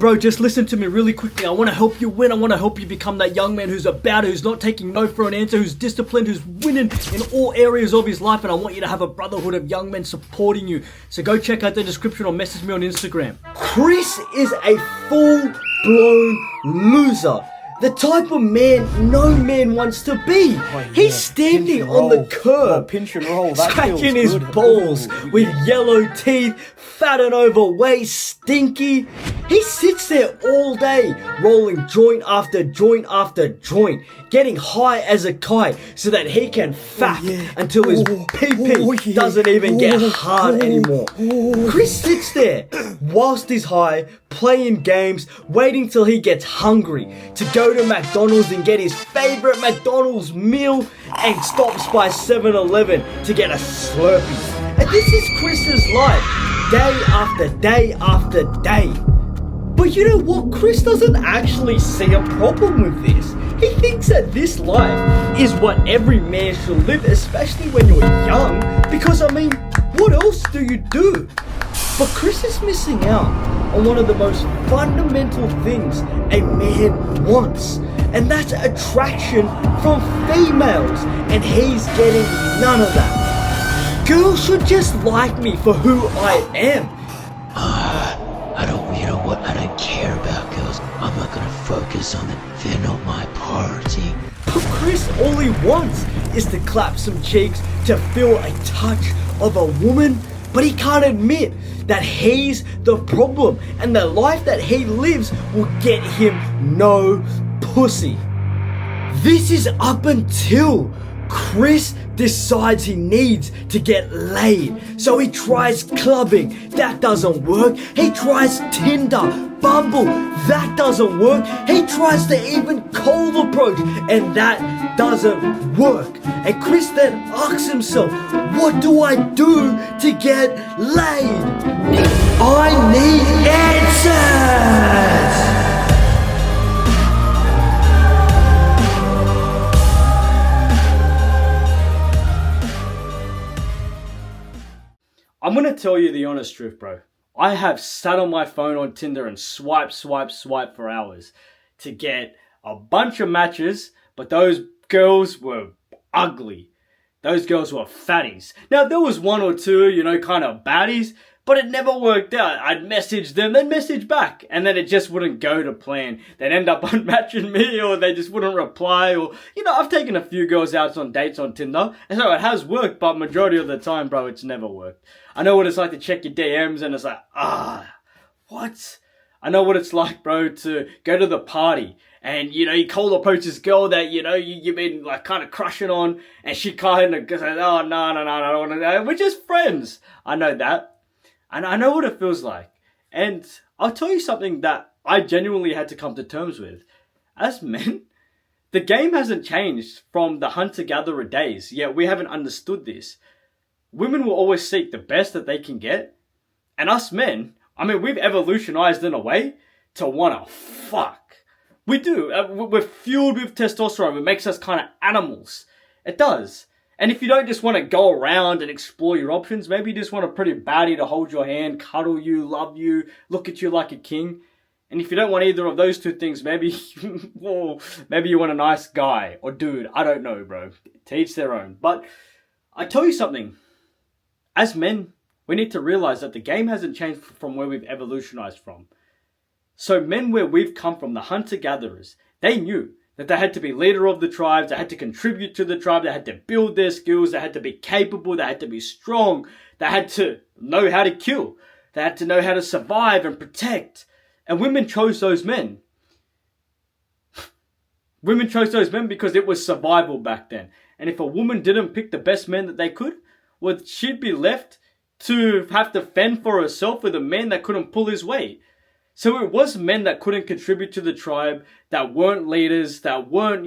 Bro, just listen to me really quickly. I want to help you win. I want to help you become that young man who's about it, who's not taking no for an answer, who's disciplined, who's winning in all areas of his life. And I want you to have a brotherhood of young men supporting you. So go check out the description or message me on Instagram. Chris is a full-blown loser. The type of man no man wants to be. He's standing on the curb, pinch and roll. That scratching his feels good. balls Ooh, with yeah. yellow teeth, fat and overweight, stinky. He sits there all day, rolling joint after joint after joint, getting high as a kite so that he can fap until his pee-pee doesn't even get hard anymore. Chris sits there whilst he's high, playing games, waiting till he gets hungry to go to McDonald's and get his favorite McDonald's meal and stops by 7-Eleven to get a Slurpee. And this is Chris's life, day after day after day. But you know what? Chris doesn't actually see a problem with this. He thinks that this life is what every man should live, especially when you're young, because I mean, what else do you do? But Chris is missing out on one of the most fundamental things a man wants, and that's attraction from females, and he's getting none of that. Girls should just like me for who I am. I don't care about girls. I'm not gonna focus on it. They're not my priority. But Chris, all he wants is to clap some cheeks, to feel a touch of a woman, but he can't admit that he's the problem, and the life that he lives will get him no pussy. This is up until Chris decides he needs to get laid. So he tries clubbing, that doesn't work. He tries Tinder, Bumble, that doesn't work. He tries to even cold approach, and that doesn't work. And Chris then asks himself, what do I do to get laid? I need answers! I'm gonna tell you the honest truth, bro. I have sat on my phone on Tinder and swipe for hours to get a bunch of matches, but those girls were ugly. Those girls were fatties. Now, there was one or two, kind of baddies, but it never worked out. I'd message them, they'd message back, and then it just wouldn't go to plan. They'd end up unmatching me, or they just wouldn't reply, or, I've taken a few girls out on dates on Tinder, and so it has worked, but majority of the time, bro, it's never worked. I know what it's like to check your DMs, and it's like, what? I know what it's like, bro, to go to the party, and, you cold approach this girl that, you've been, kind of crushing on, and she kind of goes, oh, no, I don't want to, we're just friends. I know that. And I know what it feels like. And I'll tell you something that I genuinely had to come to terms with. As men, the game hasn't changed from the hunter-gatherer days, yet we haven't understood this. Women will always seek the best that they can get. And us men, we've evolutionized in a way to want to fuck. We do. We're fueled with testosterone. It makes us kind of animals. It does. And if you don't just want to go around and explore your options, maybe you just want a pretty baddie to hold your hand, cuddle you, love you, look at you like a king. And if you don't want either of those two things, maybe maybe you want a nice guy or dude. I don't know, bro. To each their own. But I tell you something. As men, we need to realize that the game hasn't changed from where we've evolutionized from. So men where we've come from, the hunter-gatherers, they knew that they had to be leader of the tribes, they had to contribute to the tribe, they had to build their skills, they had to be capable, they had to be strong, they had to know how to kill, they had to know how to survive and protect. And women chose those men. Women chose those men because it was survival back then. And if a woman didn't pick the best men that they could, well, she'd be left to have to fend for herself with a man that couldn't pull his weight. So it was men that couldn't contribute to the tribe, that weren't leaders, that weren't,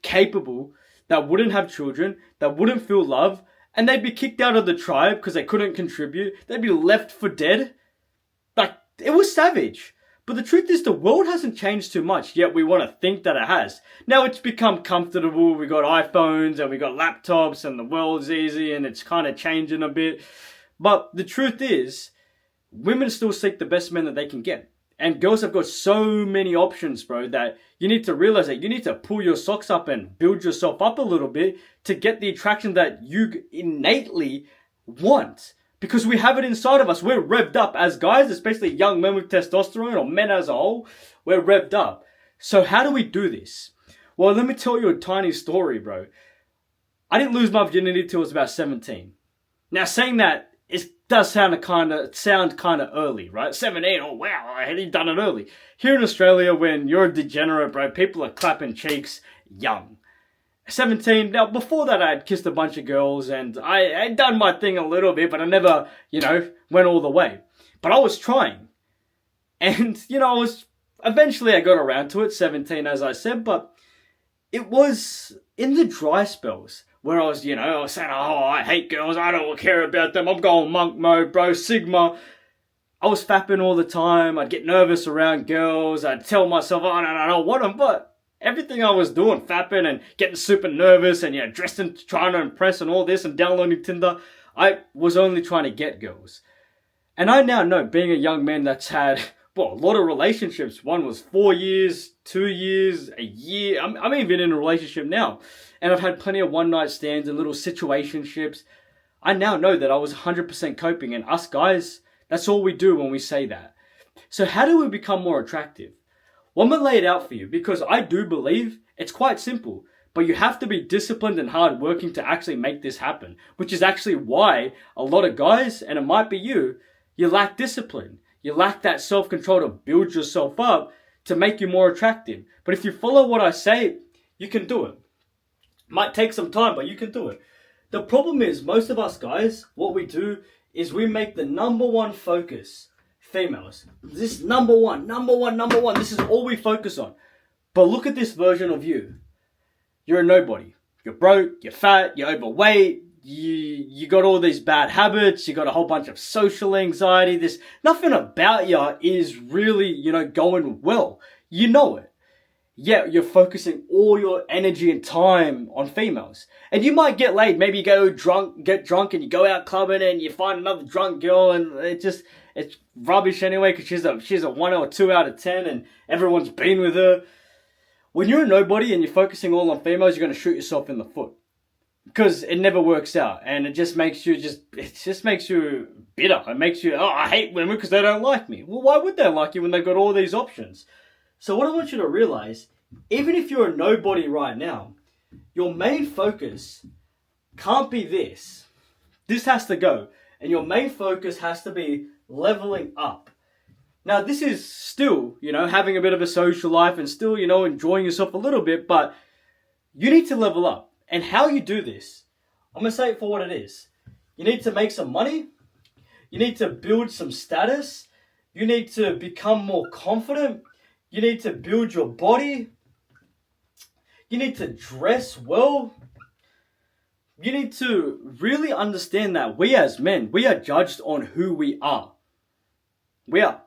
capable, that wouldn't have children, that wouldn't feel love, and they'd be kicked out of the tribe because they couldn't contribute. They'd be left for dead. It was savage. But the truth is the world hasn't changed too much, yet we want to think that it has. Now it's become comfortable, we got iPhones and we got laptops and the world's easy and it's kind of changing a bit. But the truth is, women still seek the best men that they can get. And girls have got so many options, bro, that you need to realize that you need to pull your socks up and build yourself up a little bit to get the attraction that you innately want. Because we have it inside of us. We're revved up as guys, especially young men with testosterone, or men as a whole. We're revved up. So how do we do this? Well, let me tell you a tiny story, bro. I didn't lose my virginity till I was about 17. Now, saying that, it does sound kind of early, right? 17, oh wow, I had done it early. Here in Australia, when you're a degenerate, bro, people are clapping cheeks young. 17, now before that I had kissed a bunch of girls and I had done my thing a little bit, but I never, went all the way. But I was trying. And, eventually I got around to it, 17 as I said, but it was in the dry spells where I was saying, oh, I hate girls, I don't care about them, I'm going monk mode, bro, Sigma. I was fapping all the time, I'd get nervous around girls, I'd tell myself, oh, no, I don't want them, but everything I was doing, fapping and getting super nervous and, dressed and trying to impress and all this and downloading Tinder, I was only trying to get girls. And I now know, being a young man that's had, a lot of relationships. One was 4 years, 2 years, a year. I'm even in a relationship now. And I've had plenty of one-night stands and little situationships. I now know that I was 100% coping. And us guys, that's all we do when we say that. So how do we become more attractive? Well, I'm going to lay it out for you because I do believe it's quite simple. But you have to be disciplined and hardworking to actually make this happen. Which is actually why a lot of guys, and it might be you lack discipline. You lack that self-control to build yourself up to make you more attractive. But if you follow what I say, you can do it. Might take some time, but you can do it. The problem is, most of us guys, what we do is we make the number one focus females. This number one. This is all we focus on. But look at this version of you. You're a nobody. You're broke, you're fat, you're overweight, you got all these bad habits, you got a whole bunch of social anxiety, nothing about you is really, going well. You know it. Yet you're focusing all your energy and time on females. And you might get laid, maybe you get drunk and you go out clubbing and you find another drunk girl and it's rubbish anyway because she's a 1 or 2 out of 10 and everyone's been with her. When you're a nobody and you're focusing all on females, you're going to shoot yourself in the foot. Because it never works out, and it just makes you bitter. It makes you, I hate women because they don't like me. Well, why would they like you when they've got all these options? So what I want you to realize, even if you're a nobody right now, your main focus can't be this. This has to go, and your main focus has to be leveling up. Now, this is still, having a bit of a social life and still, enjoying yourself a little bit, but you need to level up. And how you do this, I'm going to say it for what it is. You need to make some money. You need to build some status. You need to become more confident. You need to build your body. You need to dress well. You need to really understand that we as men, we are judged on who we are. We are.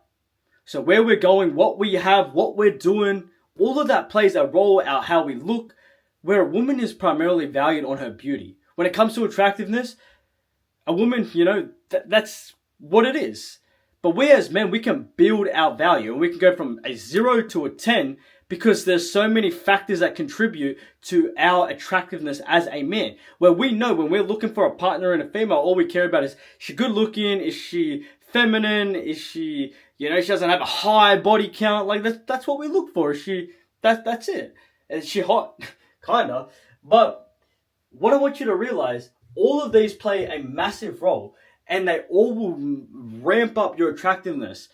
So where we're going, what we have, what we're doing, all of that plays a role out how we look, where a woman is primarily valued on her beauty. When it comes to attractiveness, a woman, that's what it is. But we as men, we can build our value and we can go from a 0 to a 10 because there's so many factors that contribute to our attractiveness as a man. Where we know when we're looking for a partner and a female, all we care about is she good looking, is she feminine, is she, she doesn't have a high body count. Like that's what we look for. That's it. Is she hot? Kinda. But what I want you to realize, all of these play a massive role and they all will ramp up your attractiveness.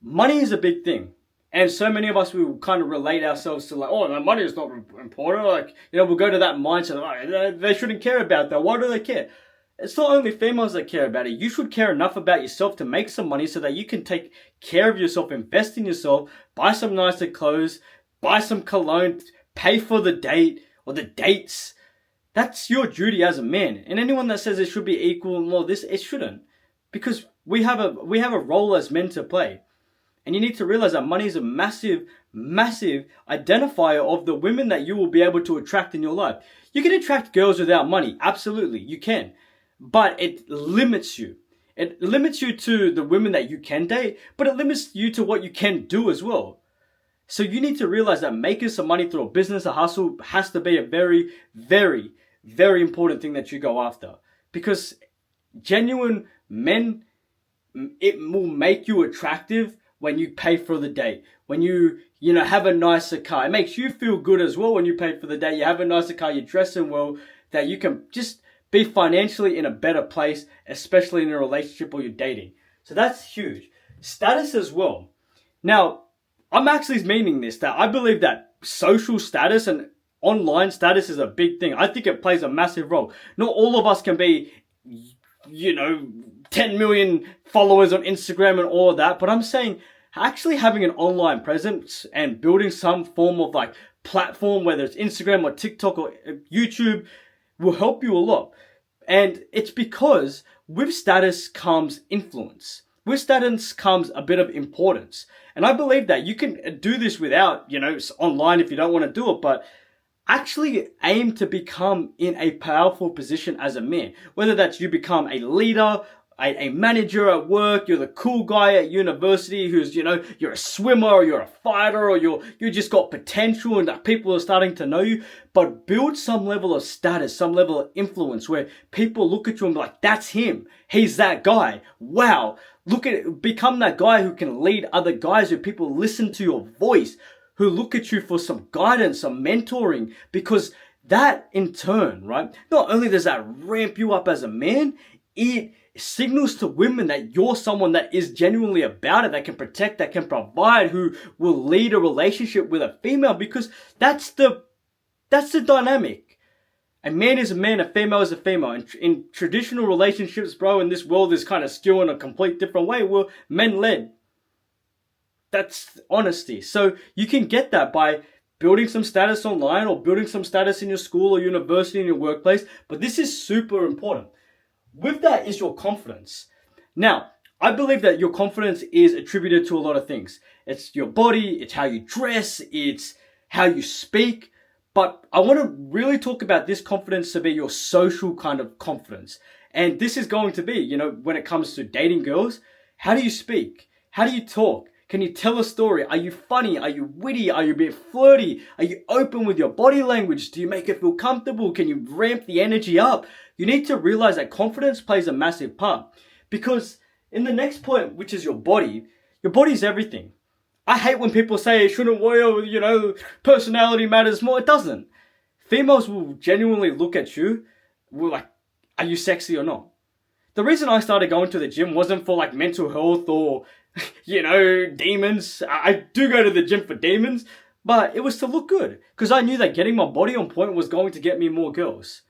Money is a big thing. And so many of us, we will kind of relate ourselves to no, money is not important. We'll go to that mindset of, they shouldn't care about that. Why do they care? It's not only females that care about it. You should care enough about yourself to make some money so that you can take care of yourself, invest in yourself, buy some nicer clothes, buy some cologne, pay for the date or the dates. That's your duty as a man. And anyone that says it should be equal and all this, it shouldn't. Because we have a role as men to play. And you need to realize that money is a massive, massive identifier of the women that you will be able to attract in your life. You can attract girls without money. Absolutely, you can. But it limits you. It limits you to the women that you can date, but it limits you to what you can do as well. So you need to realize that making some money through a business, a hustle, has to be a very, very, very important thing that you go after. Because genuine men, it will make you attractive when you pay for the date. When you have a nicer car. It makes you feel good as well when you pay for the date. You have a nicer car, you're dressing well, that you can just be financially in a better place, especially in a relationship or you're dating. So that's huge. Status as well. Now, I'm actually meaning this, that I believe that social status and online status is a big thing. I think it plays a massive role. Not all of us can be, 10 million followers on Instagram and all of that, but I'm saying actually having an online presence and building some form of like platform, whether it's Instagram or TikTok or YouTube, will help you a lot. And it's because with status comes influence. With status comes a bit of importance. And I believe that you can do this without, online if you don't want to do it, but actually aim to become in a powerful position as a man. Whether that's you become a leader, a manager at work, you're the cool guy at university who's, you're a swimmer or you're a fighter or you just got potential and that people are starting to know you, but build some level of status, some level of influence where people look at you and be like, that's him. He's that guy. Wow. Look at it. Become that guy who can lead other guys, who people listen to your voice, who look at you for some guidance, some mentoring, because that in turn, right? Not only does that ramp you up as a man, it signals to women that you're someone that is genuinely about it, that can protect, that can provide, who will lead a relationship with a female, because that's the dynamic. A man is a man, a female is a female. And in traditional relationships, bro, in this world is kind of skewed in a complete different way. We're men-led. That's honesty. So you can get that by building some status online or building some status in your school or university, in your workplace. But this is super important. With that is your confidence. Now, I believe that your confidence is attributed to a lot of things. It's your body, it's how you dress, it's how you speak. But I want to really talk about this confidence to be your social kind of confidence. And this is going to be, when it comes to dating girls, how do you speak? How do you talk? Can you tell a story? Are you funny? Are you witty? Are you a bit flirty? Are you open with your body language? Do you make it feel comfortable? Can you ramp the energy up? You need to realize that confidence plays a massive part. Because in the next point, which is your body is everything. I hate when people say it shouldn't wear, personality matters more. It doesn't. Females will genuinely look at you, like, are you sexy or not? The reason I started going to the gym wasn't for like mental health or, demons. I do go to the gym for demons, but it was to look good. Because I knew that getting my body on point was going to get me more girls.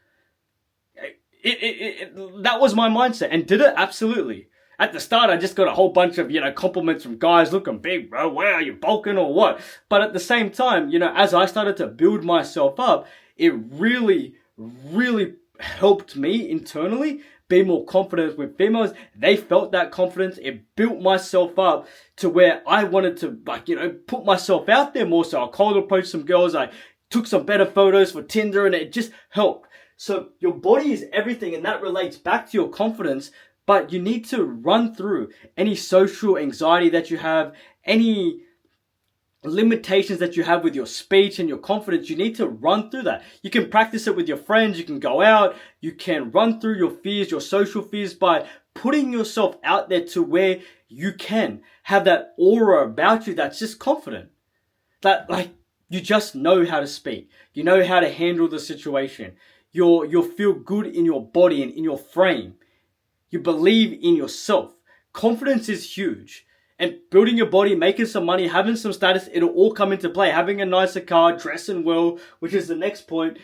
That was my mindset. And did it? Absolutely. At the start, I just got a whole bunch of, compliments from guys looking big, bro. Wow, are you bulking or what? But at the same time, as I started to build myself up, it really, really helped me internally be more confident with females. They felt that confidence. It built myself up to where I wanted to, put myself out there more. So I cold approached some girls. I took some better photos for Tinder and it just helped. So your body is everything, and that relates back to your confidence. But you need to run through any social anxiety that you have, any limitations that you have with your speech and your confidence. You need to run through that. You can practice it with your friends. You can go out. You can run through your fears, your social fears, by putting yourself out there to where you can have that aura about you that's just confident. That you just know how to speak. You know how to handle the situation. You'll feel good in your body and in your frame. You believe in yourself. Confidence is huge. And building your body, making some money, having some status, it'll all come into play. Having a nicer car, dressing well, which is the next point.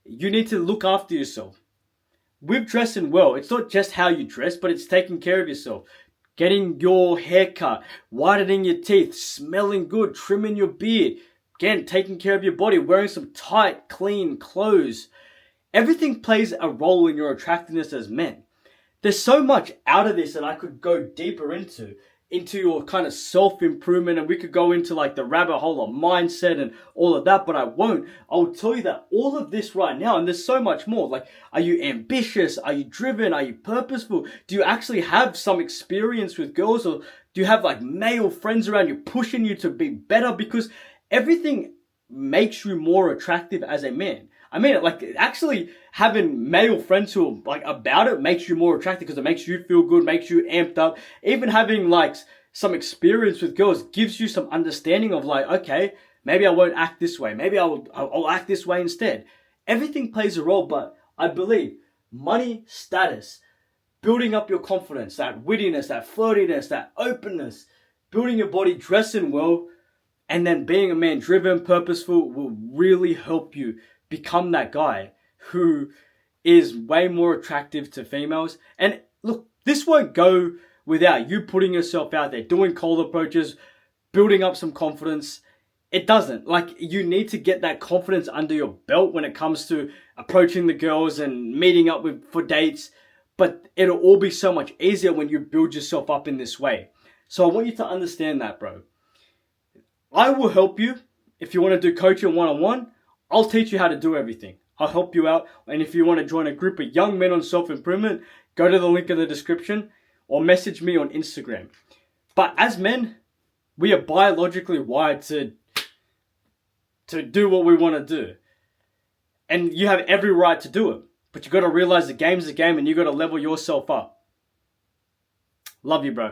You need to look after yourself. With dressing well, it's not just how you dress, but it's taking care of yourself. Getting your hair cut, whitening your teeth, smelling good, trimming your beard. Again, taking care of your body, wearing some tight, clean clothes. Everything plays a role in your attractiveness as men. There's so much out of this that I could go deeper into. into your kind of self-improvement, and we could go into like the rabbit hole of mindset and all of that, but I won't. I'll tell you that all of this right now, and there's so much more. Like, are you ambitious? Are you driven? Are you purposeful? Do you actually have some experience with girls, or do you have like male friends around you pushing you to be better? Because everything makes you more attractive as a man. I mean, like, actually having male friends who are like about it makes you more attractive because it makes you feel good, makes you amped up. Even having like some experience with girls gives you some understanding of like, okay, maybe I won't act this way. Maybe I'll act this way instead. Everything plays a role, but I believe money, status, building up your confidence, that wittiness, that flirtiness, that openness, building your body, dressing well, and then being a man driven, purposeful will really help you become that guy who is way more attractive to females. And look, this won't go without you putting yourself out there, doing cold approaches, building up some confidence. It doesn't. Like, you need to get that confidence under your belt when it comes to approaching the girls and meeting up for dates. But it'll all be so much easier when you build yourself up in this way. So I want you to understand that, bro. I will help you. If you want to do coaching one-on-one, I'll teach you how to do everything. I'll help you out. And if you want to join a group of young men on self-improvement, go to the link in the description or message me on Instagram. But as men, we are biologically wired to do what we want to do. And you have every right to do it. But you got to realize the game's a game and you got to level yourself up. Love you, bro.